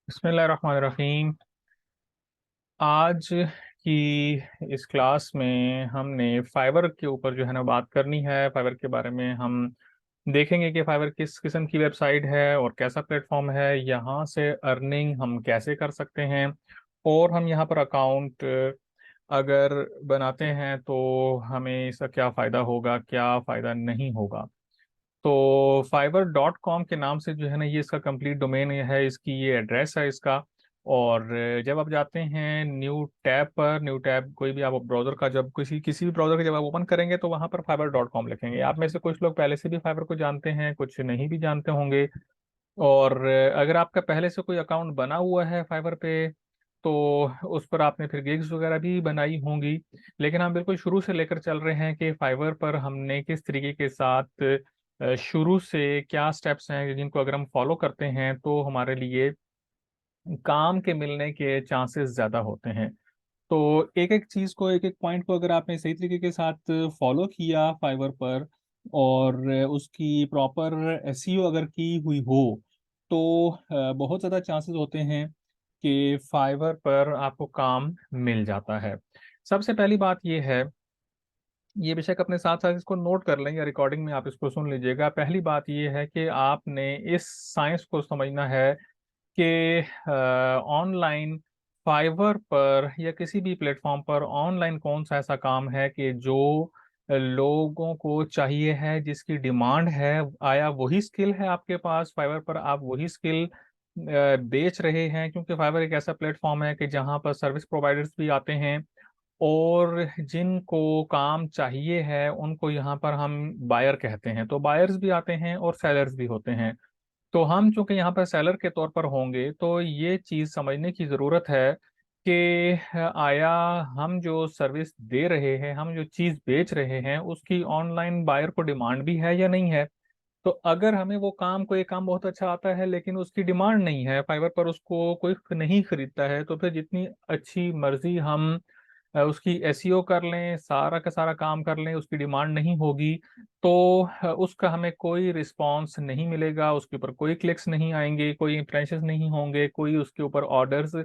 बिस्मिल्लाहिर्रहमानिर्रहीम। आज की इस क्लास में हमने फाइवर के ऊपर जो है ना बात करनी है। फाइवर के बारे में हम देखेंगे कि फाइवर किस किस्म की वेबसाइट है और कैसा प्लेटफॉर्म है, यहाँ से अर्निंग हम कैसे कर सकते हैं, और हम यहाँ पर अकाउंट अगर बनाते हैं तो हमें इसका क्या फ़ायदा होगा, क्या फ़ायदा नहीं होगा। तो fiverr.com के नाम से जो है ना ये इसका कंप्लीट डोमेन है, इसकी ये एड्रेस है इसका। और जब आप जाते हैं न्यू टैब पर, न्यू टैब कोई भी आप ब्राउजर का जब किसी किसी भी ब्राउजर का जब आप ओपन करेंगे तो वहां पर fiverr.com लिखेंगे। आप में से कुछ लोग पहले से भी फाइवर को जानते हैं, कुछ नहीं भी जानते होंगे। और अगर आपका पहले से कोई अकाउंट बना हुआ है फाइवर पे तो उस पर आपने फिर गिग्स वगैरह भी बनाई होंगी। लेकिन हम बिल्कुल शुरू से लेकर चल रहे हैं कि फाइवर पर हमने किस तरीके के साथ शुरू से क्या स्टेप्स हैं जिनको अगर हम फॉलो करते हैं तो हमारे लिए काम के मिलने के चांसेस ज़्यादा होते हैं। तो एक एक चीज़ को, एक एक पॉइंट को अगर आपने सही तरीके के साथ फॉलो किया फाइवर पर और उसकी प्रॉपर एसईओ अगर की हुई हो तो बहुत ज़्यादा चांसेस होते हैं कि फाइवर पर आपको काम मिल जाता है। सबसे पहली बात यह है, ये बेशक अपने साथ साथ इसको नोट कर लें या रिकॉर्डिंग में आप इसको सुन लीजिएगा। पहली बात यह है कि आपने इस साइंस को समझना है कि ऑनलाइन फाइवर पर या किसी भी प्लेटफॉर्म पर ऑनलाइन कौन सा ऐसा काम है कि जो लोगों को चाहिए है, जिसकी डिमांड है। आया वही स्किल है आपके पास फाइवर पर, आप वही स्किल बेच रहे हैं, क्योंकि फाइवर एक ऐसा प्लेटफॉर्म है कि जहां पर सर्विस प्रोवाइडर्स भी आते हैं और जिनको काम चाहिए है उनको यहाँ पर हम बायर कहते हैं। तो बायर्स भी आते हैं और सेलर्स भी होते हैं। तो हम चूंकि यहाँ पर सेलर के तौर पर होंगे तो ये चीज़ समझने की ज़रूरत है कि आया हम जो सर्विस दे रहे हैं, हम जो चीज़ बेच रहे हैं, उसकी ऑनलाइन बायर को डिमांड भी है या नहीं है। तो अगर हमें वो काम, कोई काम बहुत अच्छा आता है लेकिन उसकी डिमांड नहीं है फाइवर पर, उसको कोई नहीं खरीदता है, तो फिर जितनी अच्छी मर्जी हम उसकी एसईओ कर लें, सारा का सारा काम कर लें, उसकी डिमांड नहीं होगी तो उसका हमें कोई रिस्पांस नहीं मिलेगा, उसके ऊपर कोई क्लिक्स नहीं आएंगे, कोई इंप्रेशंस नहीं होंगे, कोई उसके ऊपर ऑर्डर्स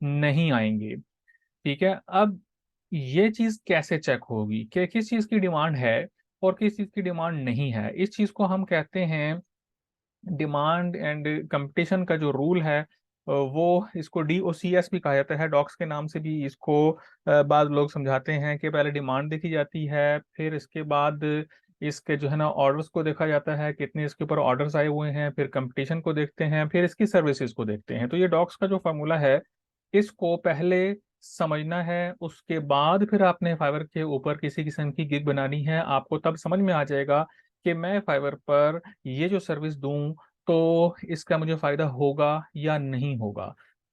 नहीं आएंगे। ठीक है। अब ये चीज कैसे चेक होगी कि किस चीज की डिमांड है और किस चीज की डिमांड नहीं है? इस चीज को हम कहते हैं डिमांड एंड कंपटीशन का जो रूल है। वो इसको डीओसीएस भी कहा जाता है, डॉक्स के नाम से भी इसको बाद लोग समझाते हैं कि पहले डिमांड देखी जाती है, फिर इसके बाद इसके जो है ना ऑर्डर्स को देखा जाता है, कितने इसके ऊपर ऑर्डर्स आए हुए हैं, फिर कंपटीशन को देखते हैं, फिर इसकी सर्विसेज को देखते हैं। तो ये डॉक्स का जो फार्मूला है, इसको पहले समझना है, उसके बाद फिर आपने फाइवर के ऊपर किसी किस्म की गिग बनानी है। आपको तब समझ में आ जाएगा कि मैं फाइवर पर ये जो सर्विस दूं तो इसका मुझे फायदा होगा या नहीं होगा।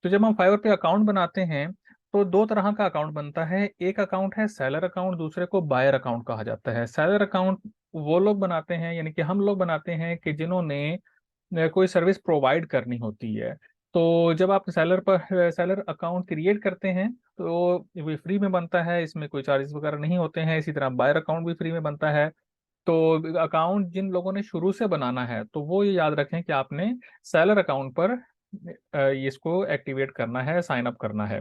तो जब हम फाइवर पे अकाउंट बनाते हैं तो दो तरह का अकाउंट बनता है। एक अकाउंट है सेलर अकाउंट, दूसरे को बायर अकाउंट कहा जाता है। सेलर अकाउंट वो लोग बनाते हैं, यानी कि हम लोग बनाते हैं कि जिन्होंने कोई सर्विस प्रोवाइड करनी होती है। तो जब आप सेलर अकाउंट क्रिएट करते हैं तो ये फ्री में बनता है, इसमें कोई चार्जेस वगैरह नहीं होते हैं। इसी तरह बायर अकाउंट भी फ्री में बनता है। तो अकाउंट जिन लोगों ने शुरू से बनाना है तो वो ये याद रखें कि आपने सेलर अकाउंट पर इसको एक्टिवेट करना है, साइन अप करना है।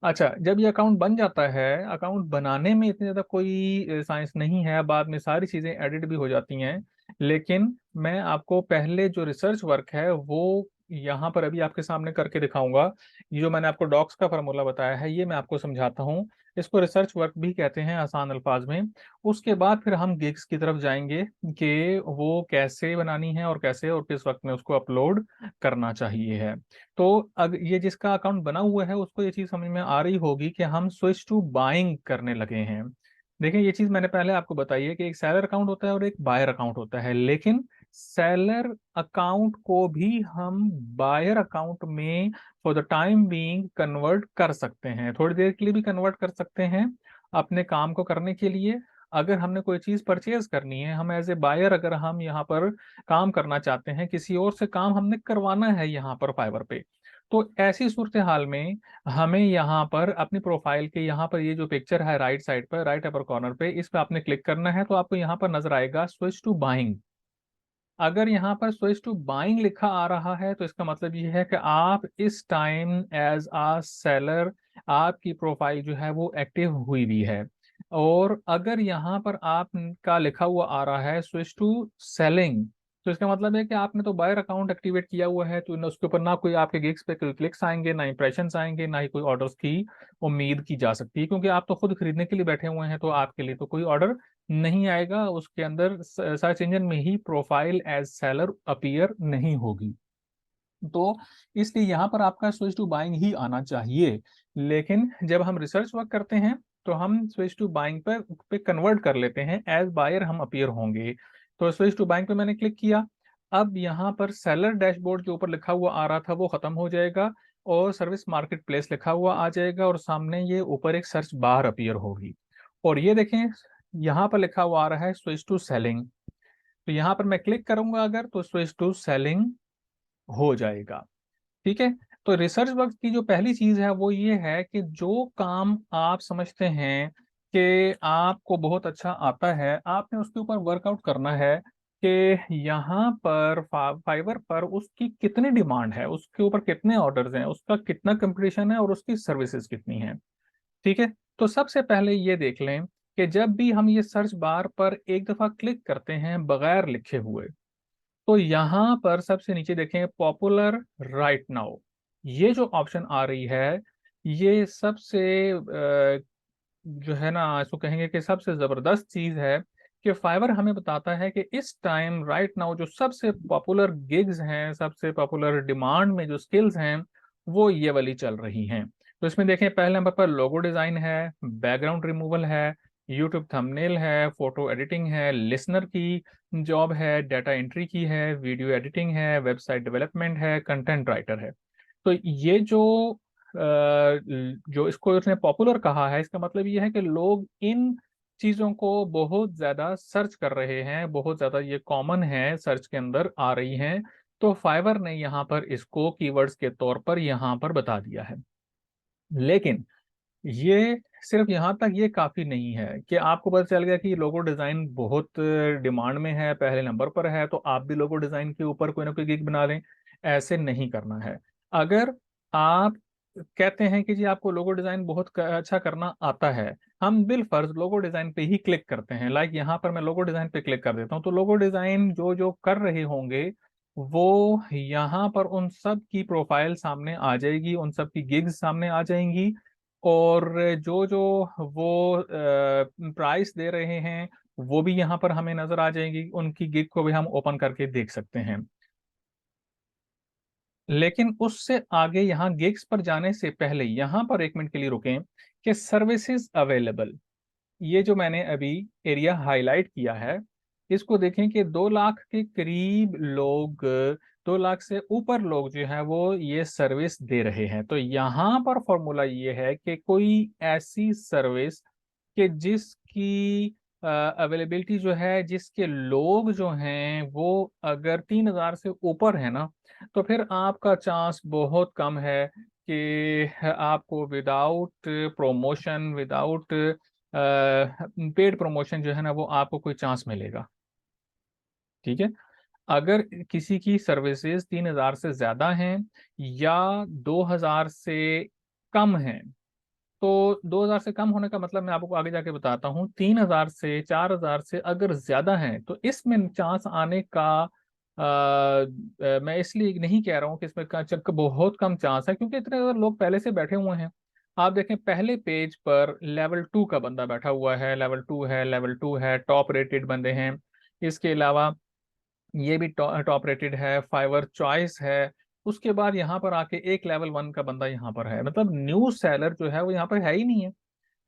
अच्छा, जब ये अकाउंट बन जाता है, अकाउंट बनाने में इतनी ज़्यादा कोई साइंस नहीं है, बाद में सारी चीज़ें एडिट भी हो जाती हैं। लेकिन मैं आपको पहले जो रिसर्च वर्क है वो यहाँ पर अभी आपके सामने करके दिखाऊंगा। ये जो मैंने आपको डॉक्स का फार्मूला बताया है ये मैं आपको समझाता हूँ। इसको रिसर्च वर्क भी कहते हैं आसान अल्फाज में। उसके बाद फिर हम गिग्स की तरफ जाएंगे कि वो कैसे बनानी है और कैसे और किस वक्त में उसको अपलोड करना चाहिए है। तो अब ये जिसका अकाउंट बना हुआ है उसको ये चीज समझ में आ रही होगी कि हम स्विच टू बाइंग करने लगे हैं। देखिए, ये चीज मैंने पहले आपको बताई है कि एक सेलर अकाउंट होता है और एक बायर अकाउंट होता है, लेकिन सेलर अकाउंट को भी हम बायर अकाउंट में for the time being convert कर सकते हैं, थोड़ी देर के लिए भी कन्वर्ट कर सकते हैं अपने काम को करने के लिए। अगर हमने कोई चीज परचेज करनी है, हम एज ए बायर अगर हम यहाँ पर काम करना चाहते हैं, किसी और से काम हमने करवाना है यहाँ पर फाइवर पे, तो ऐसी सूरत हाल में हमें यहाँ पर अपनी प्रोफाइल के यहाँ पर ये जो पिक्चर है राइट साइड पर, राइट अपर कॉर्नर पे, इस पे आपने क्लिक करना है तो आपको यहाँ पर नजर आएगा स्विच टू बाइंग। अगर यहाँ पर स्विच टू बाइंग लिखा आ रहा है तो इसका मतलब ये है कि आप इस टाइम एज आ सेलर, आपकी प्रोफाइल जो है वो एक्टिव हुई भी है। और अगर यहाँ पर आपका लिखा हुआ आ रहा है स्विच टू सेलिंग, तो इसका मतलब है कि आपने तो बायर अकाउंट एक्टिवेट किया हुआ है, तो उसके ऊपर ना कोई आपके गिग्स पे क्लिक्स आएंगे, ना इंप्रेशंस आएंगे, ना ही कोई ऑर्डर्स की उम्मीद की जा सकती है, क्योंकि आप तो खुद खरीदने के लिए बैठे हुए हैं, तो आपके लिए तो कोई ऑर्डर नहीं आएगा। उसके अंदर सर्च इंजन में ही प्रोफाइल एज सेलर अपीयर नहीं होगी। तो इसलिए यहाँ पर आपका स्विच टू बाइंग ही आना चाहिए। लेकिन जब हम रिसर्च वर्क करते हैं तो हम स्विच टू बाइंग पे कन्वर्ट कर लेते हैं, एज बायर हम अपीयर होंगे। तो स्विच टू बाइंग पे मैंने क्लिक किया। अब यहाँ पर सेलर डैशबोर्ड जो ऊपर लिखा हुआ आ रहा था वो खत्म हो जाएगा, और सर्विस मार्केट प्लेस लिखा हुआ आ जाएगा, और सामने ये ऊपर एक सर्च बार अपीयर होगी। और ये देखें, यहाँ पर लिखा हुआ आ रहा है स्विच टू सेलिंग। तो यहाँ पर मैं क्लिक करूंगा अगर, तो स्विच टू सेलिंग हो जाएगा। ठीक है। तो रिसर्च वर्क की जो पहली चीज है वो ये है कि जो काम आप समझते हैं कि आपको बहुत अच्छा आता है, आपने उसके ऊपर वर्कआउट करना है कि यहाँ पर फाइवर पर उसकी कितनी डिमांड है, उसके ऊपर कितने ऑर्डर्स हैं, उसका कितना कंपटीशन है, और उसकी सर्विसेज कितनी हैं। ठीक है। तो सबसे पहले ये देख लें कि जब भी हम ये सर्च बार पर एक दफा क्लिक करते हैं बगैर लिखे हुए, तो यहाँ पर सबसे नीचे देखें पॉपुलर राइट नाउ, ये जो ऑप्शन आ रही है, ये सबसे जो है ना, इसको कहेंगे कि सबसे जबरदस्त चीज है कि फाइवर हमें बताता है कि इस टाइम राइट नाउ जो सबसे पॉपुलर गिग्स हैं, सबसे पॉपुलर डिमांड में जो स्किल्स हैं, वो ये वाली चल रही हैं। तो इसमें देखें, पहले नंबर पर लोगो डिजाइन है, बैकग्राउंड रिमूवल है, यूट्यूब थंबनेल है, फोटो एडिटिंग है, लिसनर की जॉब है, डाटा एंट्री की है, वीडियो एडिटिंग है, वेबसाइट डेवलपमेंट है, कंटेंट राइटर है। तो ये जो इसको उसने पॉपुलर कहा है, इसका मतलब ये है कि लोग इन चीजों को बहुत ज्यादा सर्च कर रहे हैं, बहुत ज्यादा ये कॉमन है, सर्च के अंदर आ रही हैं। तो फाइवर ने यहाँ पर इसको कीवर्ड्स के तौर पर यहाँ पर बता दिया है। लेकिन ये सिर्फ यहाँ तक ये काफी नहीं है कि आपको पता चल गया कि लोगो डिजाइन बहुत डिमांड में है, पहले नंबर पर है, तो आप भी लोगो डिजाइन के ऊपर कोई ना कोई गिग बना लें। ऐसे नहीं करना है। अगर आप कहते हैं कि जी आपको लोगो डिजाइन बहुत अच्छा करना आता है, हम बिलफर्ज लोगो डिजाइन पे ही क्लिक करते हैं, लाइक यहाँ पर मैं लोगो डिजाइन पे क्लिक कर देता हूँ, तो लोगो डिजाइन जो जो कर रहे होंगे वो यहाँ पर उन सब की प्रोफाइल सामने आ जाएगी, उन सब की गिग्स सामने आ जाएंगी। और जो जो वो प्राइस दे रहे हैं वो भी यहाँ पर हमें नजर आ जाएंगी, उनकी गिग को भी हम ओपन करके देख सकते हैं। लेकिन उससे आगे यहाँ गिग्स पर जाने से पहले यहाँ पर एक मिनट के लिए रुकें कि सर्विसेज अवेलेबल, ये जो मैंने अभी एरिया हाईलाइट किया है, इसको देखें कि 2 लाख के करीब लोग, 2 लाख से ऊपर लोग जो है वो ये सर्विस दे रहे हैं। तो यहाँ पर फॉर्मूला ये है कि कोई ऐसी सर्विस कि जिसकी अवेलेबिलिटी जो है, जिसके लोग जो हैं वो अगर 3,000 से ऊपर है ना, तो फिर आपका चांस बहुत कम है कि आपको without promotion, without paid promotion जो है ना, वो आपको कोई चांस मिलेगा। ठीक है। अगर किसी की सर्विसेज 3,000 से ज्यादा हैं या 2,000 से कम हैं, तो 2,000 से कम होने का मतलब मैं आपको आगे जाके बताता हूँ, 3,000 से 4,000 से अगर ज्यादा हैं तो इसमें चांस आने का मैं इसलिए नहीं कह रहा हूँ कि इसमें बहुत कम चांस है, क्योंकि इतने ज्यादा लोग पहले से बैठे हुए हैं। आप देखें पहले पेज पर लेवल 2 का बंदा बैठा हुआ है, लेवल 2 है, लेवल 2 है, टॉप रेटेड बंदे हैं। इसके अलावा ये भी टॉप रेटेड है, फाइवर चॉइस है। उसके बाद यहाँ पर आके एक लेवल 1 का बंदा यहाँ पर है, मतलब न्यू सेलर जो है वो यहाँ पर है ही नहीं है।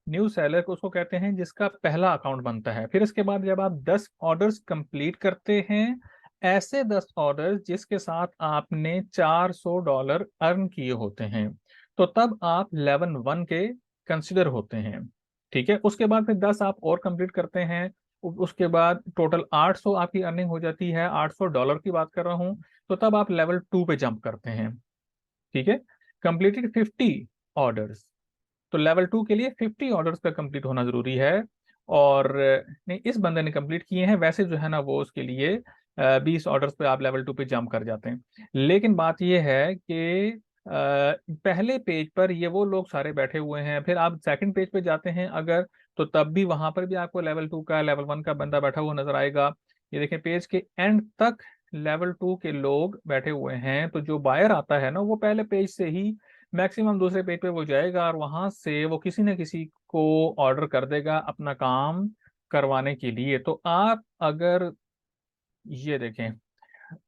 न्यू सेलर को उसको कहते हैं जिसका पहला अकाउंट बनता है। फिर इसके बाद जब आप 10 ऑर्डर्स कंप्लीट करते हैं, ऐसे 10 ऑर्डर्स जिसके साथ आपने $400 अर्न किए होते हैं, तो तब आप लेवल 1 के कंसिडर होते हैं। ठीक है। उसके बाद फिर 10 आप और कंप्लीट करते हैं, उसके बाद टोटल 800 आपकी अर्निंग हो जाती है, $800 की बात कर रहा हूँ, तो तब आप लेवल 2 पे जंप करते हैं। ठीक है। कंप्लीटेड 50 ऑर्डर्स, तो लेवल 2 के लिए 50 ऑर्डर्स का कंप्लीट होना जरूरी है। और नहीं, इस बंदे ने कंप्लीट किए हैं, वैसे जो है ना वो उसके लिए 20 ऑर्डर्स पे आप लेवल 2 पे जंप कर जाते हैं। लेकिन बात ये है कि पहले पेज पर ये वो लोग सारे बैठे हुए हैं, फिर आप सेकंड पेज पे जाते हैं अगर, तो तब भी वहां पर भी आपको लेवल 2 का, लेवल 1 का बंदा बैठा हुआ नजर आएगा। ये देखें पेज के एंड तक लेवल 2 के लोग बैठे हुए हैं। तो जो बायर आता है ना, वो पहले पेज से ही मैक्सिमम दूसरे पेज पे वो जाएगा और वहां से वो किसी न किसी को ऑर्डर कर देगा अपना काम करवाने के लिए। तो आप अगर ये देखें,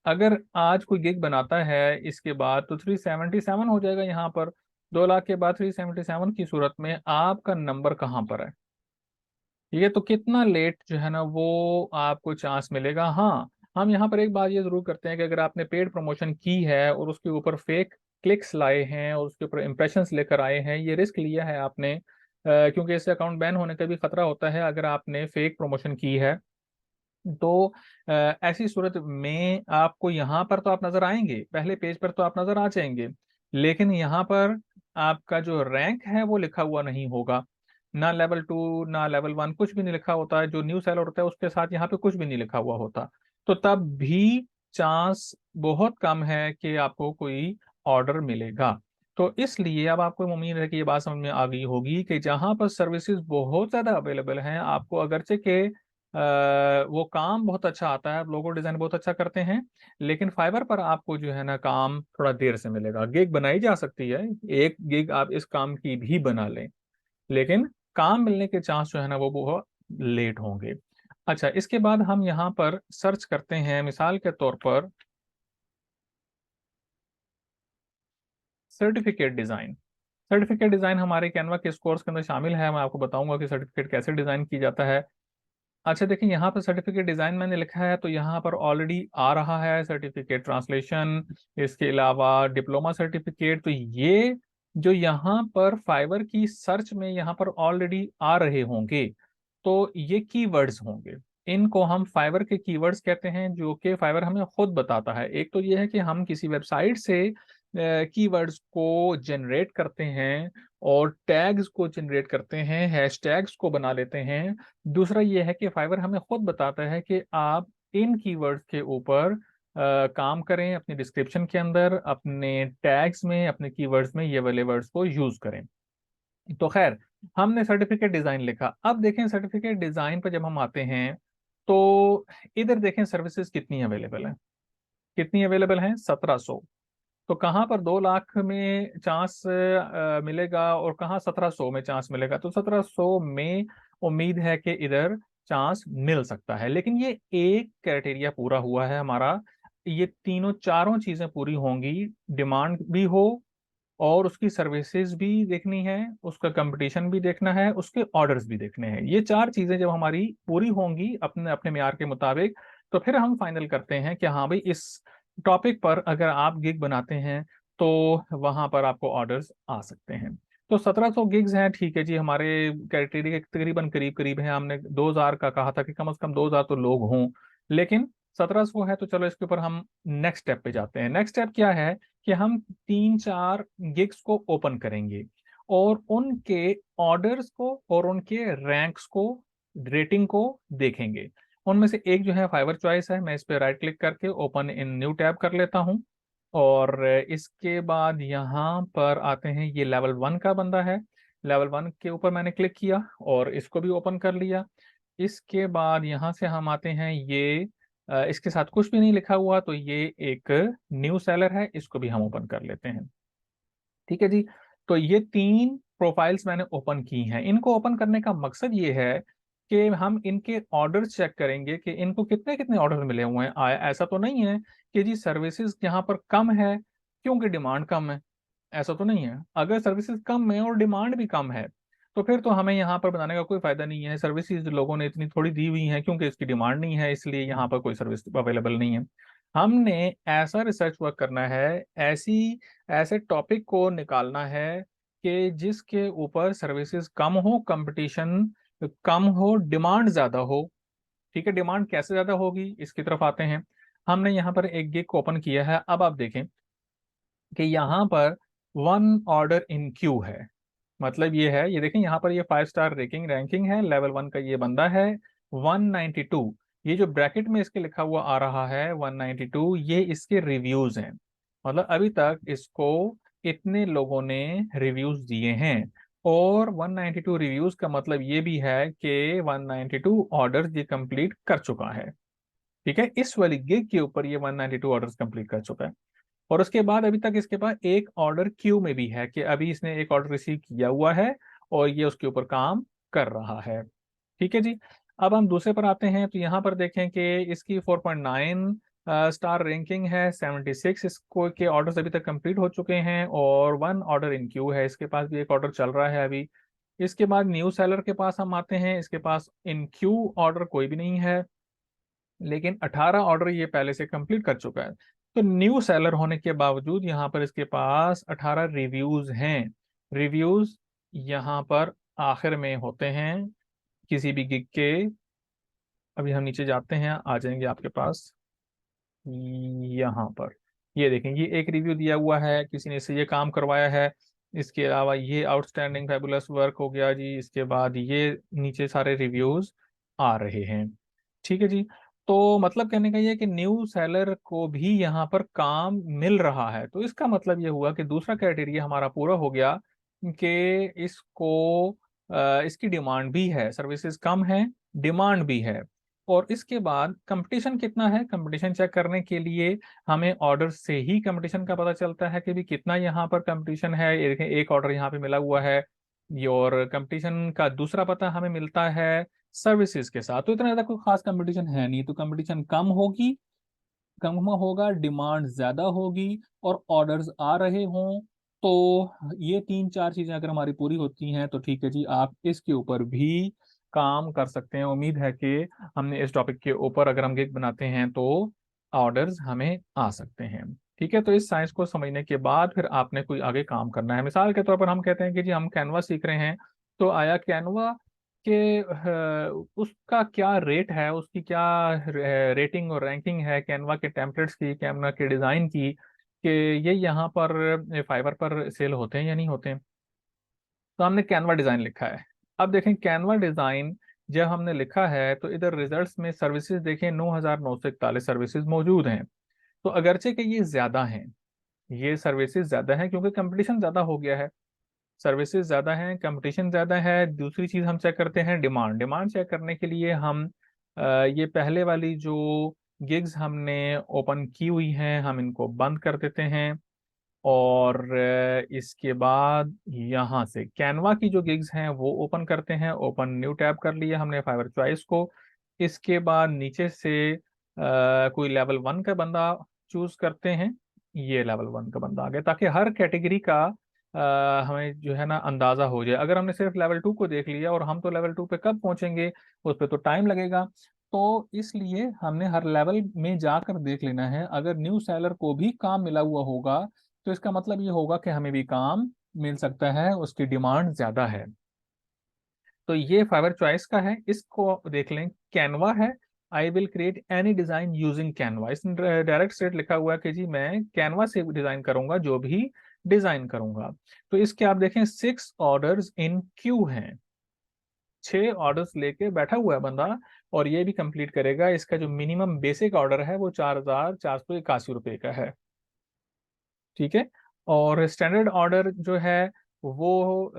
अगर आज कोई गिग बनाता है इसके बाद, तो 377 हो जाएगा यहाँ पर। 2 लाख के बाद 377 की सूरत में आपका नंबर कहाँ पर है? ठीक है, तो कितना लेट जो है ना वो आपको चांस मिलेगा। हाँ, हम यहाँ पर एक बात ये जरूर करते हैं कि अगर आपने पेड प्रमोशन की है और उसके ऊपर फेक क्लिक्स लाए हैं और उसके ऊपर इंप्रेशंस लेकर आए हैं, ये रिस्क लिया है आपने, क्योंकि इससे अकाउंट बैन होने का भी खतरा होता है अगर आपने फेक प्रमोशन की है। तो ऐसी सूरत में आपको यहाँ पर तो आप नजर आएंगे, पहले पेज पर तो आप नजर आ जाएंगे, लेकिन यहाँ पर आपका जो रैंक है वो लिखा हुआ नहीं होगा। ना लेवल 2 ना लेवल 1 कुछ भी नहीं लिखा होता है। जो न्यू सेलर होता है उसके साथ यहाँ पे कुछ भी नहीं लिखा हुआ होता। तो तब भी चांस बहुत कम है कि आपको कोई ऑर्डर मिलेगा। तो इसलिए अब आपको उम्मीद है कि ये बात समझ में आ गई होगी कि जहां पर सर्विसेज बहुत ज्यादा अवेलेबल हैं, आपको अगरचे के वो काम बहुत अच्छा आता है, लोगो डिजाइन बहुत अच्छा करते हैं, लेकिन फाइवर पर आपको जो है ना काम थोड़ा देर से मिलेगा। गिग बनाई जा सकती है, एक गिग आप इस काम की भी बना लें, लेकिन काम मिलने के चांस जो है ना वो बहुत लेट होंगे। अच्छा, इसके बाद हम यहाँ पर सर्च करते हैं, मिसाल के तौर पर सर्टिफिकेट डिजाइन। सर्टिफिकेट डिजाइन हमारे कैनवा के इस कोर्स के अंदर शामिल है। मैं आपको बताऊंगा कि सर्टिफिकेट कैसे डिजाइन की जाता है। अच्छा देखिए, यहाँ पर सर्टिफिकेट डिजाइन मैंने लिखा है तो यहाँ पर ऑलरेडी आ रहा है सर्टिफिकेट ट्रांसलेशन, इसके अलावा डिप्लोमा सर्टिफिकेट। तो ये जो यहाँ पर फाइवर की सर्च में यहाँ पर ऑलरेडी आ रहे होंगे, तो ये कीवर्ड्स होंगे। इनको हम फाइवर के कीवर्ड्स कहते हैं, जो कि फाइवर हमें खुद बताता है। एक तो ये है कि हम किसी वेबसाइट से कीवर्ड्स को जनरेट करते हैं और टैग्स को जनरेट करते हैं, हैशटैग्स को बना लेते हैं। दूसरा ये है कि फाइवर हमें खुद बताता है कि आप इन कीवर्ड्स के ऊपर काम करें, अपने डिस्क्रिप्शन के अंदर, अपने टैग्स में, अपने कीवर्ड्स में ये वाले वर्ड्स को यूज करें। तो खैर, हमने सर्टिफिकेट डिजाइन लिखा। अब देखें सर्टिफिकेट डिजाइन पर जब हम आते हैं तो इधर देखें सर्विसेज कितनी अवेलेबल है। कितनी अवेलेबल है? 1700। तो कहाँ पर 2 लाख में चांस मिलेगा और कहाँ 1700 में चांस मिलेगा? तो 1700 में उम्मीद है कि इधर चांस मिल सकता है, लेकिन ये एक क्राइटेरिया पूरा हुआ है हमारा। ये तीनों चारों चीजें पूरी होंगी, डिमांड भी हो और उसकी सर्विसेज भी देखनी है, उसका कंपटीशन भी देखना है, उसके ऑर्डर्स भी देखने हैं। ये चार चीजें जब हमारी पूरी होंगी अपने अपने मेयार के मुताबिक, तो फिर हम फाइनल करते हैं कि हाँ भाई, इस टॉपिक पर अगर आप गिग बनाते हैं तो वहां पर आपको ऑर्डर्स आ सकते हैं। तो 1700 गिग्स हैं, ठीक है जी, हमारे क्राइटेरिया के तकरीबन करीब करीब है। हमने 2000 का कहा था कि कम से कम 2000 तो लोग हों, लेकिन 1700 है। तो चलो इसके ऊपर हम नेक्स्ट स्टेप पे जाते हैं। नेक्स्ट स्टेप क्या है कि हम 3-4 गिग्स को ओपन करेंगे और उनके ऑर्डर्स को और उनके रैंक्स को, रेटिंग को देखेंगे। उनमें से एक जो है फाइवर चॉइस है, मैं इस पे राइट क्लिक करके ओपन इन न्यू टैब कर लेता हूं। और इसके बाद यहाँ पर आते हैं, ये लेवल 1 का बंदा है। लेवल 1 के ऊपर मैंने क्लिक किया और इसको भी ओपन कर लिया। इसके बाद यहाँ से हम आते हैं, ये इसके साथ कुछ भी नहीं लिखा हुआ, तो ये एक न्यू सेलर है, इसको भी हम ओपन कर लेते हैं। ठीक है जी। तो ये 3 प्रोफाइल्स मैंने ओपन की हैं। इनको ओपन करने का मकसद ये है कि हम इनके ऑर्डर्स चेक करेंगे कि इनको कितने कितने ऑर्डर मिले हुए हैं। ऐसा तो नहीं है कि जी सर्विसेज यहाँ पर कम है क्योंकि डिमांड कम है, ऐसा तो नहीं है। अगर सर्विसेज कम है और डिमांड भी कम है, तो फिर तो हमें यहाँ पर बनाने का कोई फायदा नहीं है। सर्विसेज लोगों ने इतनी थोड़ी दी हुई है क्योंकि इसकी डिमांड नहीं है, इसलिए यहाँ पर कोई सर्विस अवेलेबल नहीं है। हमने ऐसा रिसर्च वर्क करना है, ऐसी ऐसे टॉपिक को निकालना है कि जिसके ऊपर सर्विसेज कम हो, कंपटीशन कम हो, डिमांड ज्यादा हो। ठीक है, डिमांड कैसे ज्यादा होगी इसकी तरफ आते हैं। हमने यहाँ पर एक गिग ओपन किया है। अब आप देखें कि यहाँ पर 1 ऑर्डर इन क्यू है। मतलब ये है, ये देखें यहाँ पर ये 5 स्टार रेटिंग रैंकिंग है, लेवल 1 का ये बंदा है 192। ये जो ब्रैकेट में इसके लिखा हुआ आ रहा है 192, ये इसके रिव्यूज हैं। मतलब अभी तक इसको इतने लोगों ने रिव्यूज दिए हैं। और 192 रिव्यूज का मतलब ये भी है कि 192 ऑर्डर्स ये कंप्लीट कर चुका है। ठीक है, इस वाली गिग के ऊपर ये 192 ऑर्डर्स कंप्लीट कर चुका है। और उसके बाद अभी तक इसके पास एक ऑर्डर क्यू में भी है, कि अभी इसने एक ऑर्डर रिसीव किया हुआ है और ये उसके ऊपर काम कर रहा है। ठीक है जी। अब हम दूसरे पर आते हैं, तो यहाँ पर देखें कि इसकी 4.9 स्टार रैंकिंग है। 76 इसको के ऑर्डर्स अभी तक कंप्लीट हो चुके हैं और 1 ऑर्डर इन क्यू है। इसके पास भी एक ऑर्डर चल रहा है अभी। इसके बाद न्यू सेलर के पास हम आते हैं। इसके पास इन क्यू ऑर्डर कोई भी नहीं है, लेकिन 18 ऑर्डर ये पहले से कंप्लीट कर चुका है। तो न्यू सेलर होने के बावजूद यहाँ पर इसके पास 18 रिव्यूज हैं। रिव्यूज यहाँ पर आखिर में होते हैं किसी भी गिग के। अभी हम नीचे जाते हैं, आ जाएंगे आपके पास यहाँ पर। ये देखें, ये एक रिव्यू दिया हुआ है, किसी ने इससे ये काम करवाया है। इसके अलावा ये आउटस्टैंडिंग फैबुलस वर्क हो गया जी। इसके बाद ये नीचे सारे रिव्यूज आ रहे हैं। ठीक है जी। तो मतलब कहने का ये है कि न्यू सेलर को भी यहाँ पर काम मिल रहा है। तो इसका मतलब ये हुआ कि दूसरा क्राइटेरिया हमारा पूरा हो गया कि इसको इसकी डिमांड भी है, सर्विसेज कम है, डिमांड भी है। और इसके बाद कंपटीशन कितना है, कंपटीशन चेक करने के लिए हमें ऑर्डर से ही कंपटीशन का पता चलता है कि भी कितना यहाँ पर कंपटीशन है। ये देखें, एक ऑर्डर यहाँ पे मिला हुआ है। ये और कंपटीशन का दूसरा पता हमें मिलता है सर्विसेज के साथ। तो इतना ज्यादा कोई खास कंपटीशन है नहीं, तो कंपटीशन कम होगी, कम होगा, डिमांड ज्यादा होगी और ऑर्डर्स आ रहे हों। तो ये 3-4 चीजें अगर हमारी पूरी होती हैं तो ठीक है जी, आप इसके ऊपर भी काम कर सकते हैं। उम्मीद है कि हमने इस टॉपिक के ऊपर अगर हम गिग बनाते हैं तो ऑर्डर्स हमें आ सकते हैं। ठीक है, तो इस साइंस को समझने के बाद फिर आपने कोई आगे काम करना है। मिसाल के तौर पर हम कहते हैं कि जी हम कैनवा सीख रहे हैं, तो आया कैनवा कि उसका क्या रेट है, उसकी क्या रेटिंग और रैंकिंग है, कैनवा के टेम्पलेट्स की, कैनवा के डिज़ाइन की, कि ये यहाँ पर फाइवर पर सेल होते हैं या नहीं होते हैं। तो हमने कैनवा डिज़ाइन लिखा है। अब देखें कैनवा डिज़ाइन जब हमने लिखा है तो इधर रिजल्ट्स में सर्विसेज देखें, 9,941 सर्विसेज मौजूद हैं। तो अगरचे कि ये ज़्यादा हैं, ये सर्विसेज ज़्यादा हैं क्योंकि कंपटीशन ज़्यादा हो गया है। सर्विसेज ज़्यादा हैं, कंपटीशन ज़्यादा है। दूसरी चीज़ हम चेक करते हैं डिमांड। डिमांड चेक करने के लिए हम ये पहले वाली जो गिग्स हमने ओपन की हुई हैं हम इनको बंद कर देते हैं। और इसके बाद यहाँ से कैनवा की जो गिग्स हैं वो ओपन करते हैं। ओपन न्यू टैब कर लिया हमने फाइवर चॉइस को। इसके बाद नीचे से कोई लेवल 1 का बंदा चूज करते हैं। ये लेवल 1 का बंदा आ गया, ताकि हर कैटेगरी का हमें जो है ना अंदाजा हो जाए। अगर हमने सिर्फ लेवल 2 को देख लिया और हम तो लेवल 2 पे कब पहुंचेंगे, उस पर तो टाइम लगेगा। तो इसलिए हमने हर लेवल में जाकर देख लेना है। अगर न्यू सेलर को भी काम मिला हुआ होगा तो इसका मतलब ये होगा कि हमें भी काम मिल सकता है, उसकी डिमांड ज्यादा है। तो ये फाइवर चॉइस का है, इसको देख लें। कैनवा है, I will create any design using Canva. इसने डायरेक्ट स्टेट लिखा हुआ है कि जी मैं कैनवा से डिजाइन करूंगा, जो भी डिजाइन करूंगा। तो इसके आप देखें 6 ऑर्डर्स इन क्यू हैं, 6 ऑर्डर्स लेके बैठा हुआ है बंदा और ये भी कंप्लीट करेगा। इसका जो मिनिमम बेसिक ऑर्डर है वो 4,481 रुपये का है। ठीक है, और स्टैंडर्ड ऑर्डर जो है वो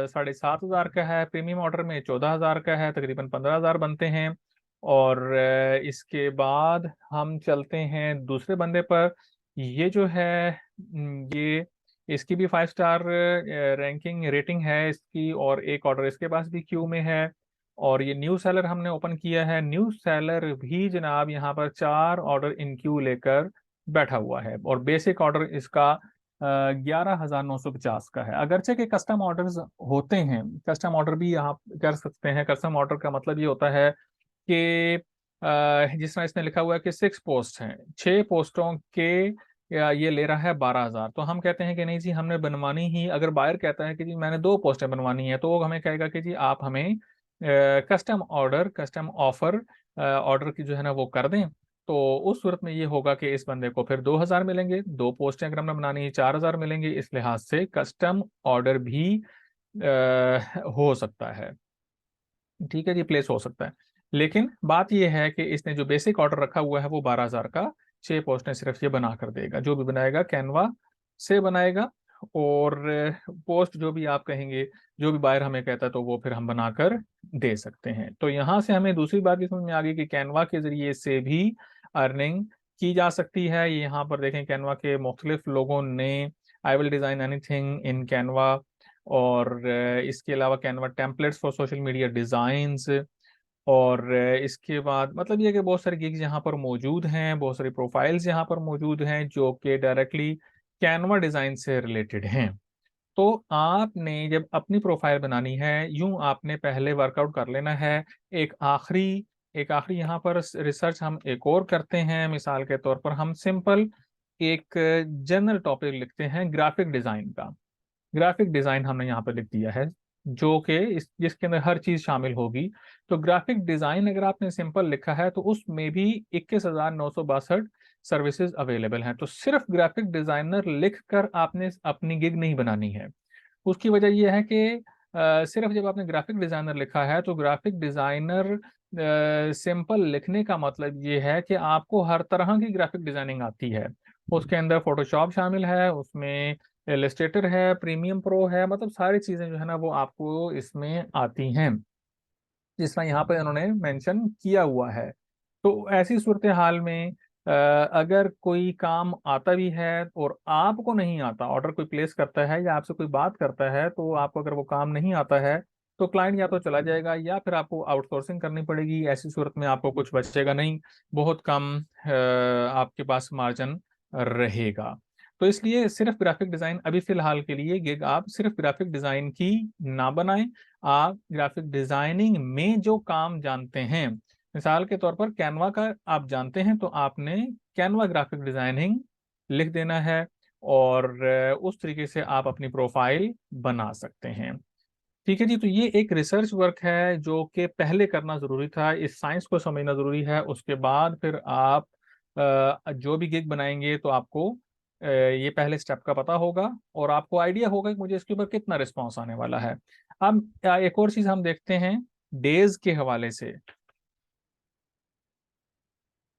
7,500 का है। प्रीमियम ऑर्डर में 14,000 का है, तकरीबन 15,000 बनते हैं। और इसके बाद हम चलते हैं दूसरे बंदे पर। ये जो है ये इसकी भी 5 स्टार रैंकिंग रेटिंग है इसकी, और एक ऑर्डर इसके पास भी क्यू में है। और ये न्यू सेलर हमने ओपन किया है। न्यू सेलर भी जनाब यहाँ पर 4 ऑर्डर इन क्यू लेकर बैठा हुआ है, और बेसिक ऑर्डर इसका 11,950 का है। अगरचे के कस्टम ऑर्डर्स होते हैं, कस्टम ऑर्डर भी यहाँ कर सकते हैं। कस्टम ऑर्डर का मतलब ये होता है कि जिस तरह इसने लिखा हुआ है कि 6 पोस्ट हैं, 6 पोस्टों के ये ले रहा है 12,000। तो हम कहते हैं कि नहीं जी हमने बनवानी ही, अगर बायर कहता है कि जी मैंने 2 पोस्टें बनवानी है, तो वो हमें कहेगा कि जी आप हमें custom order, custom offer order की जो है ना वो कर दें। तो उस सूरत में ये होगा कि इस बंदे को फिर 2,000 मिलेंगे। 2 पोस्टें अगर हमने बनानी है 4,000 मिलेंगे। इस लिहाज से कस्टम ऑर्डर भी हो सकता है। ठीक है जी, प्लेस हो सकता है। लेकिन बात यह है कि इसने जो बेसिक ऑर्डर रखा हुआ है वो 12,000 का 6 पोस्टें सिर्फ ये बना कर देगा। जो भी बनाएगा कैनवा से बनाएगा, और पोस्ट जो भी आप कहेंगे, जो भी बायर हमें कहता है तो वो फिर हम बनाकर दे सकते हैं। तो यहाँ से हमें दूसरी बात भी समझ में आ गई कि कैनवा के जरिए से भी अर्निंग की जा सकती है। ये यहाँ पर देखें, कैनवा के मुख्तलिफ लोगों ने I will design anything in Canva, और इसके अलावा Canva templates for social media designs, और इसके बाद मतलब ये कि बहुत सारे गिग्स यहाँ पर मौजूद हैं, बहुत सारी प्रोफाइल्स यहाँ पर मौजूद हैं जो कि डायरेक्टली कैनवा डिजाइन से रिलेटेड हैं। तो आपने जब अपनी प्रोफाइल बनानी है, यूं आपने पहले वर्कआउट कर लेना है। एक आखिरी यहाँ पर रिसर्च हम एक और करते हैं। मिसाल के तौर पर हम सिंपल एक जनरल टॉपिक लिखते हैं ग्राफिक डिजाइन का। ग्राफिक डिजाइन हमने यहाँ पे लिख दिया है, जो कि जिसके अंदर हर चीज शामिल होगी। तो ग्राफिक डिजाइन अगर आपने सिंपल लिखा है तो उसमें भी 21,962 सर्विसेज अवेलेबल हैं। तो सिर्फ ग्राफिक डिजाइनर लिख कर आपने अपनी गिग नहीं बनानी है। उसकी वजह यह है कि सिर्फ जब आपने ग्राफिक डिजाइनर लिखा है तो ग्राफिक डिजाइनर सिंपल लिखने का मतलब ये है कि आपको हर तरह की ग्राफिक डिजाइनिंग आती है। उसके अंदर फोटोशॉप शामिल है, उसमें इलस्ट्रेटर है, प्रीमियम प्रो है, मतलब सारी चीजें जो है ना वो आपको इसमें आती हैं, जिस तरह यहाँ पे उन्होंने मेंशन किया हुआ है। तो ऐसी सूरत हाल में अगर कोई काम आता भी है और आपको नहीं आता, ऑर्डर कोई प्लेस करता है या आपसे कोई बात करता है, तो आपको अगर वो काम नहीं आता है तो क्लाइंट या तो चला जाएगा या फिर आपको आउटसोर्सिंग करनी पड़ेगी। ऐसी सूरत में आपको कुछ बचेगा नहीं, बहुत कम आपके पास मार्जिन रहेगा। तो इसलिए सिर्फ ग्राफिक डिजाइन अभी फिलहाल के लिए गिग आप सिर्फ ग्राफिक डिजाइन की ना बनाएं। आप ग्राफिक डिजाइनिंग में जो काम जानते हैं, मिसाल के तौर पर कैनवा का आप जानते हैं, तो आपने कैनवा ग्राफिक डिजाइनिंग लिख देना है, और उस तरीके से आप अपनी प्रोफाइल बना सकते हैं। ठीक है जी। तो ये एक रिसर्च वर्क है जो कि पहले करना जरूरी था, इस साइंस को समझना जरूरी है। उसके बाद फिर आप जो भी गिग बनाएंगे तो आपको ये पहले स्टेप का पता होगा और आपको आइडिया होगा कि मुझे इसके ऊपर कितना रिस्पॉन्स आने वाला है। अब एक और चीज हम देखते हैं डेज के हवाले से।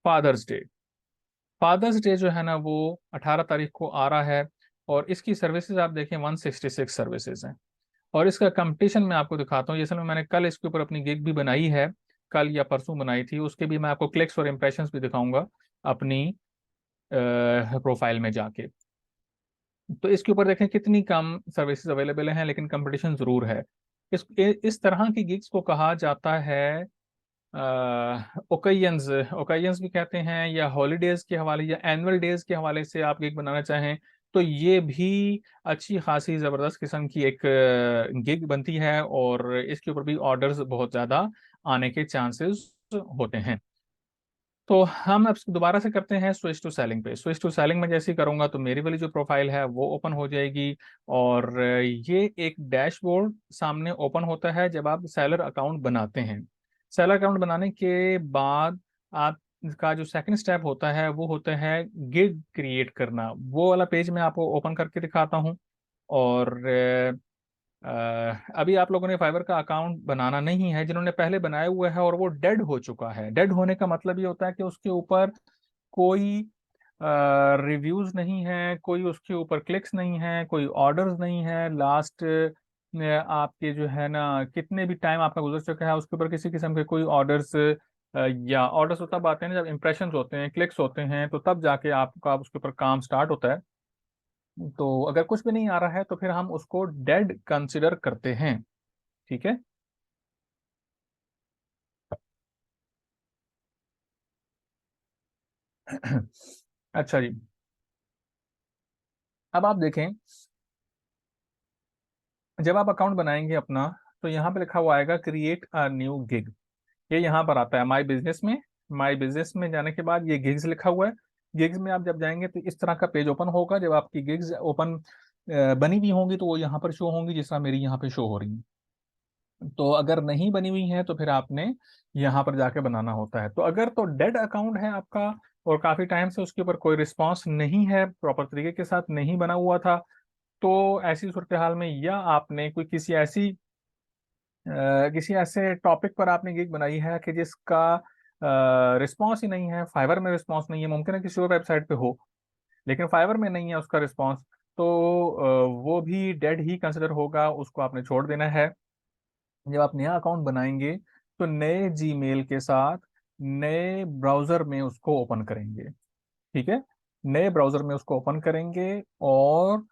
फादर्स डे, फादर्स डे जो है ना वो 18 तारीख को आ रहा है, और इसकी सर्विसेज आप देखें 166 सर्विसेज हैं। और इसका कंपटीशन मैं आपको दिखाता हूँ। जैसे मैंने कल इसके ऊपर अपनी गिग भी बनाई है, कल या परसों बनाई थी, उसके भी मैं आपको क्लिक्स और इम्प्रेशंस भी दिखाऊंगा अपनी प्रोफाइल में जाके। तो इसके ऊपर देखें कितनी कम सर्विसेज अवेलेबल हैं, लेकिन कंपटीशन जरूर है। इस तरह की गिग्स को कहा जाता है ओकेजन्स। ओकेजन्स भी कहते हैं, या हॉलीडेज के हवाले या एनुअल डेज के हवाले से आप गिग बनाना चाहें तो ये भी अच्छी खासी जबरदस्त किस्म की एक गिग बनती है, और इसके ऊपर भी ऑर्डर्स बहुत ज्यादा आने के चांसेस होते हैं। तो हम अब दोबारा से करते हैं स्विच टू सेलिंग पे। स्विच टू सेलिंग में जैसे ही करूंगा तो मेरी वाली जो प्रोफाइल है वो ओपन हो जाएगी, और ये एक डैशबोर्ड सामने ओपन होता है जब आप सेलर अकाउंट बनाते हैं। सेलर अकाउंट बनाने के बाद आपका जो सेकंड स्टेप होता है वो होता है गिग क्रिएट करना। वो वाला पेज मैं आपको ओपन करके दिखाता हूँ। और अभी आप लोगों ने फाइवर का अकाउंट बनाना नहीं है, जिन्होंने पहले बनाया हुआ है और वो डेड हो चुका है। डेड होने का मतलब ये होता है कि उसके ऊपर कोई रिव्यूज नहीं है, कोई उसके ऊपर क्लिक्स नहीं है, कोई ऑर्डर्स नहीं है। लास्ट आपके जो है ना कितने भी टाइम आपका गुजर चुका है उसके ऊपर किसी किस्म के कोई ऑर्डर्स, या ऑर्डर्स तो तब आते हैं ना जब इंप्रेशंस होते हैं, क्लिक्स होते हैं, तो तब जाके आपका उसके ऊपर काम स्टार्ट होता है। तो अगर कुछ भी नहीं आ रहा है तो फिर हम उसको डेड कंसिडर करते हैं। ठीक है। अच्छा जी। अब आप देखें, जब आप अकाउंट बनाएंगे अपना तो यहाँ पे लिखा हुआ आएगा क्रिएट अ न्यू गिग। ये यहाँ पर आता है माई बिजनेस में। माई बिजनेस में जाने के बाद ये गिग्स लिखा हुआ है। गिग्स में आप जब जाएंगे तो इस तरह का पेज ओपन होगा। जब आपकी गिग्स ओपन बनी हुई होंगी तो वो यहाँ पर शो होंगी, जिस तरह मेरी यहाँ पे शो हो रही है। तो अगर नहीं बनी हुई है तो फिर आपने यहाँ पर जाके बनाना होता है। तो अगर तो डेड अकाउंट है आपका और काफी टाइम से उसके ऊपर कोई रिस्पांस नहीं है, प्रॉपर तरीके के साथ नहीं बना हुआ था, तो ऐसी सूरत हाल में या आपने कोई किसी ऐसी किसी ऐसे टॉपिक पर आपने गिग बनाई है कि जिसका रिस्पॉन्स ही नहीं है, फाइवर में रिस्पॉन्स नहीं है, मुमकिन है किसी और वेबसाइट पे हो लेकिन फाइवर में नहीं है उसका रिस्पॉन्स, तो वो भी डेड ही कंसिडर होगा, उसको आपने छोड़ देना है। जब आप नया अकाउंट बनाएंगे तो नए जीमेल के साथ नए ब्राउजर में उसको ओपन करेंगे। ठीक है, नए ब्राउजर में उसको ओपन करेंगे और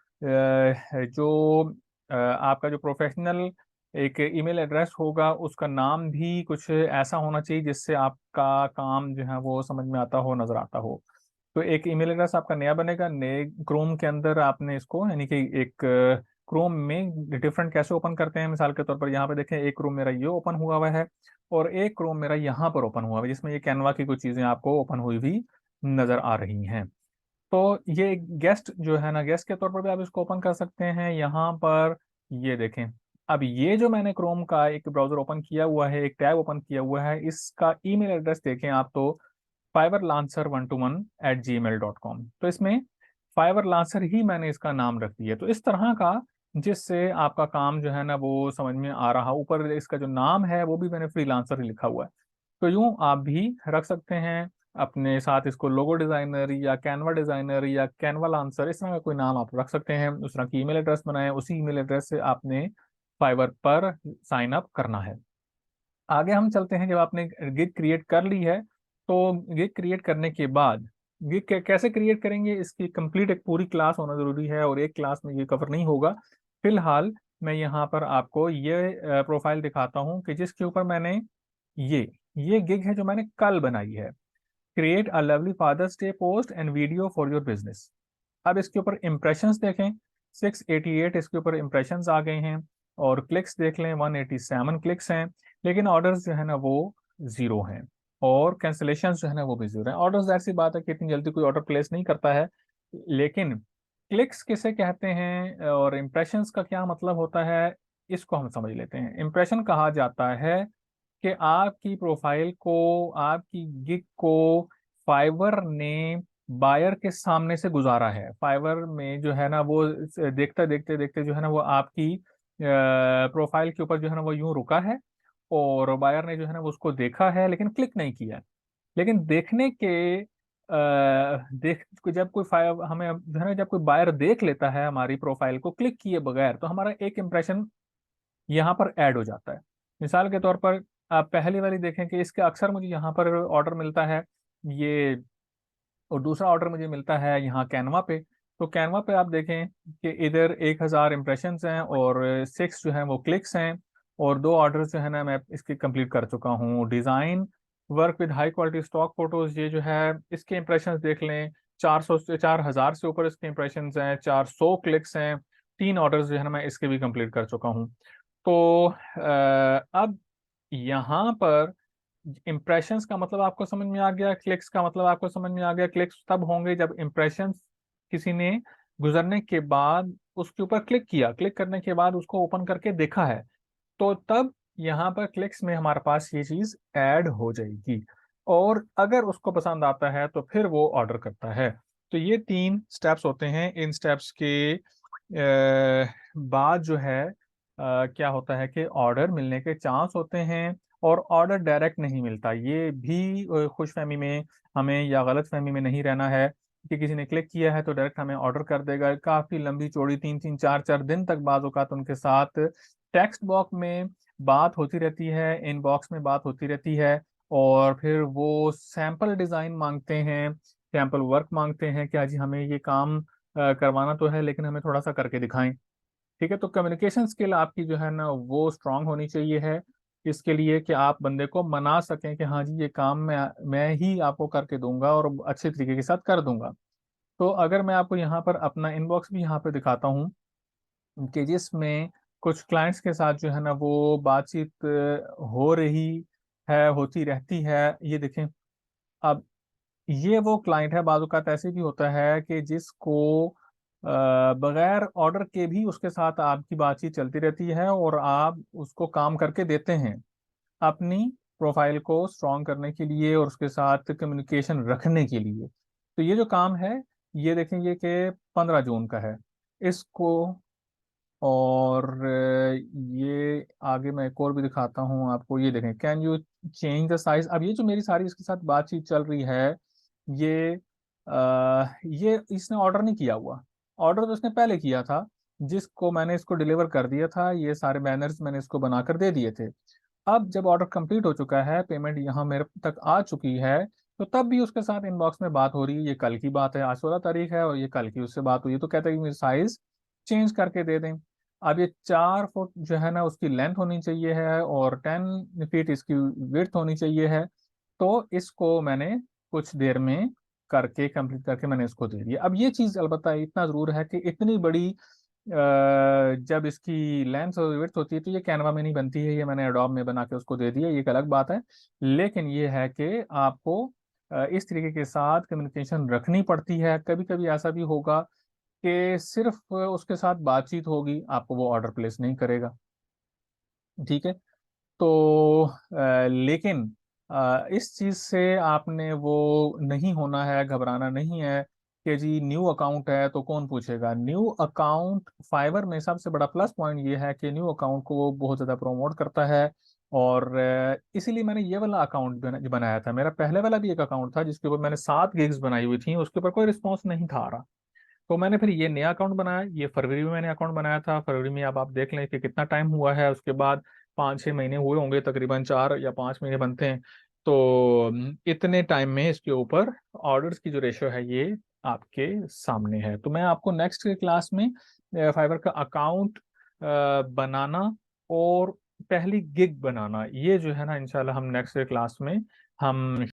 जो आपका जो प्रोफेशनल एक ईमेल एड्रेस होगा उसका नाम भी कुछ ऐसा होना चाहिए जिससे आपका काम जो है वो समझ में आता हो, नजर आता हो। तो एक ईमेल एड्रेस आपका नया बनेगा, नए क्रोम के अंदर आपने इसको, यानी कि एक क्रोम में डिफरेंट कैसे ओपन करते हैं, मिसाल के तौर पर यहाँ पे देखें, एक क्रोम मेरा ये ओपन हुआ हुआ है और एक क्रोम मेरा यहाँ पर ओपन हुआ हुआ है जिसमें ये कैनवा की कुछ चीजें आपको ओपन हुई हुई नजर आ रही हैं। तो ये गेस्ट जो है ना, गेस्ट के तौर पर भी आप इसको ओपन कर सकते हैं यहाँ पर। ये देखें, अब ये जो मैंने क्रोम का एक ब्राउजर ओपन किया हुआ है, एक टैब ओपन किया हुआ है, इसका ईमेल एड्रेस देखें आप तो fiberlancer121@gmail.com। तो इसमें फाइबर लांसर ही मैंने इसका नाम रख दिया, तो इस तरह का जिससे आपका काम जो है ना वो समझ में आ रहा। ऊपर इसका जो नाम है वो भी मैंने फ्रीलांसर ही लिखा हुआ है। तो यूं आप भी रख सकते हैं अपने साथ इसको, लोगो डिजाइनर या कैनवा डिजाइनर या कैनवा लांसर, इस तरह का कोई नाम आप रख सकते हैं। उस तरह की ईमेल एड्रेस बनाएं, उसी ईमेल एड्रेस से आपने फाइवर पर साइन अप करना है। आगे हम चलते हैं, जब आपने गिग क्रिएट कर ली है तो गिग क्रिएट करने के बाद गिग कैसे क्रिएट करेंगे इसकी कंप्लीट एक पूरी क्लास होना जरूरी है और एक क्लास में ये कवर नहीं होगा। फिलहाल मैं यहाँ पर आपको ये प्रोफाइल दिखाता हूँ कि जिसके ऊपर मैंने ये ये गिग है जो मैंने कल बनाई है, create a lovely Father's Day post and video for your business. अब इसके ऊपर इम्प्रेशंस देखें, 688 इसके ऊपर इम्प्रेशंस आ गए हैं और क्लिक्स देख लें 187 क्लिक्स हैं, लेकिन ऑर्डर्स जो है ना वो जीरो हैं और कैंसिलेशन जो है ना वो भी जीरो है। ऑर्डर्स जाहिर सी बात है कि इतनी जल्दी कोई ऑर्डर प्लेस नहीं करता है, लेकिन क्लिक्स किसे कहते हैं और इम्प्रेशंस का क्या मतलब होता है इसको हम समझ लेते हैं। इम्प्रेशन कहा जाता है कि आपकी प्रोफाइल को, आपकी गिग को फाइवर ने बायर के सामने से गुजारा है। फाइवर में जो है ना वो देखते देखते देखते जो है ना वो आपकी प्रोफाइल के ऊपर जो है ना वो यूं रुका है और बायर ने जो है ना वो उसको देखा है लेकिन क्लिक नहीं किया है। लेकिन देखने के देख जब कोई फाइव हमें जो है ना, जब कोई बायर देख लेता है हमारी प्रोफाइल को क्लिक किए बगैर, तो हमारा एक इंप्रेशन यहाँ पर ऐड हो जाता है। मिसाल के तौर पर आप पहली वाली देखें कि इसके अक्सर मुझे यहाँ पर ऑर्डर मिलता है ये, और दूसरा ऑर्डर मुझे मिलता है यहाँ कैनवा पे। तो कैनवा पे आप देखें कि इधर 1000 इम्प्रेशंस हैं और 6 जो हैं वो क्लिक्स हैं और 2 ऑर्डर जो है ना मैं इसके कंप्लीट कर चुका हूँ। Design work with high quality stock photos, ये जो है इसके इम्प्रेशंस देख लें, 400 से 4000 से ऊपर इसके इम्प्रेशंस हैं, 400 क्लिक्स हैं, 3 ऑर्डर्स जो है ना मैं इसके भी कंप्लीट कर चुका हूँ। तो अब यहाँ पर इम्प्रेशंस का मतलब आपको समझ में आ गया, क्लिक्स का मतलब आपको समझ में आ गया। क्लिक्स तब होंगे जब इम्प्रेशंस किसी ने गुजरने के बाद उसके ऊपर क्लिक किया, क्लिक करने के बाद उसको ओपन करके देखा है, तो तब यहाँ पर क्लिक्स में हमारे पास ये चीज ऐड हो जाएगी और अगर उसको पसंद आता है तो फिर वो ऑर्डर करता है। तो ये 3 स्टेप्स होते हैं। इन स्टेप्स के बाद जो है क्या होता है कि ऑर्डर मिलने के चांस होते हैं और ऑर्डर डायरेक्ट नहीं मिलता। ये भी खुशफहमी में हमें या गलतफहमी में नहीं रहना है कि किसी ने क्लिक किया है तो डायरेक्ट हमें ऑर्डर कर देगा। काफी लंबी चौड़ी 3-3 4-4 दिन तक बाज़ औक़ात उनके साथ टेक्स्ट बॉक्स में बात होती रहती है, इनबॉक्स में बात होती रहती है और फिर वो सैंपल डिजाइन मांगते हैं, सैंपल वर्क मांगते हैं कि जी हमें ये काम करवाना तो है लेकिन हमें थोड़ा सा करके दिखाएं। ठीक है, तो कम्युनिकेशन स्किल आपकी जो है ना वो स्ट्रांग होनी चाहिए है इसके लिए कि आप बंदे को मना सकें कि हाँ जी ये काम मैं ही आपको करके दूंगा और अच्छे तरीके के साथ कर दूंगा। तो अगर मैं आपको यहाँ पर अपना इनबॉक्स भी यहाँ पे दिखाता हूँ कि जिसमें कुछ क्लाइंट्स के साथ जो है ना वो बातचीत हो रही है, होती रहती है। ये देखें, अब ये वो क्लाइंट है, बाज़ औक़ात ऐसे भी होता है कि जिसको बगैर ऑर्डर के भी उसके साथ आपकी बातचीत चलती रहती है और आप उसको काम करके देते हैं अपनी प्रोफाइल को स्ट्रॉन्ग करने के लिए और उसके साथ कम्युनिकेशन रखने के लिए। तो ये जो काम है, ये देखेंगे कि 15 जून का है। इसको और ये आगे मैं एक और भी दिखाता हूँ आपको। ये देखें, can you change the size. अब ये जो मेरी सारी इसके साथ बातचीत चल रही है, ये ये इसने ऑर्डर नहीं किया हुआ। ऑर्डर तो इसने पहले किया था, जिसको मैंने इसको डिलीवर कर दिया था। ये सारे बैनर्स मैंने इसको बनाकर दे दिए थे। अब जब ऑर्डर कंप्लीट हो चुका है, पेमेंट यहाँ मेरे तक आ चुकी है, तो तब भी उसके साथ इनबॉक्स में बात हो रही है। ये कल की बात है, आज 16 तारीख है, और ये कल की उससे बात हुई है, तो कहता है कि मेरी साइज चेंज करके दे दें। अब ये 4 फुट जो है ना उसकी लेंथ होनी चाहिए है, और 10 फीट इसकी विड्थ होनी चाहिए है। तो इसको मैंने कुछ देर में करके कंप्लीट करके मैंने इसको दे दिया। अब ये चीज अलबत्ता इतना जरूर है कि इतनी बड़ी जब इसकी लेंथ और विड्थ होती है तो ये कैनवा में नहीं बनती है, ये मैंने एडोब में बना के उसको दे दिया, ये एक अलग बात है। लेकिन ये है कि आपको इस तरीके के साथ कम्युनिकेशन रखनी पड़ती है। कभी कभी ऐसा भी होगा कि सिर्फ उसके साथ बातचीत होगी, आपको वो ऑर्डर प्लेस नहीं करेगा। ठीक है। तो लेकिन इस चीज से आपने वो नहीं होना है, घबराना नहीं है कि जी न्यू अकाउंट है तो कौन पूछेगा। न्यू अकाउंट फाइवर में सबसे बड़ा प्लस पॉइंट ये है कि न्यू अकाउंट को वो बहुत ज्यादा प्रमोट करता है। और इसीलिए मैंने ये वाला अकाउंट बनाया था। मेरा पहले वाला भी एक अकाउंट था जिसके ऊपर मैंने 7 गिग्स बनाई हुई थी, उसके ऊपर कोई रिस्पॉन्स नहीं था आ रहा। तो मैंने फिर ये नया अकाउंट बनाया। ये फरवरी में मैंने अकाउंट बनाया था। फरवरी में अब आप देख लें कि कितना टाइम हुआ है, उसके बाद 5-6 महीने हुए होंगे, तकरीबन 4 या 5 महीने बनते हैं। तो इतने टाइम में इसके ऊपर ऑर्डर्स की जो रेशो है ये आपके सामने है। तो मैं आपको नेक्स्ट क्लास में फाइवर का अकाउंट बनाना और पहली गिग बनाना, ये जो है ना इंशाल्लाह हम नेक्स्ट क्लास में हम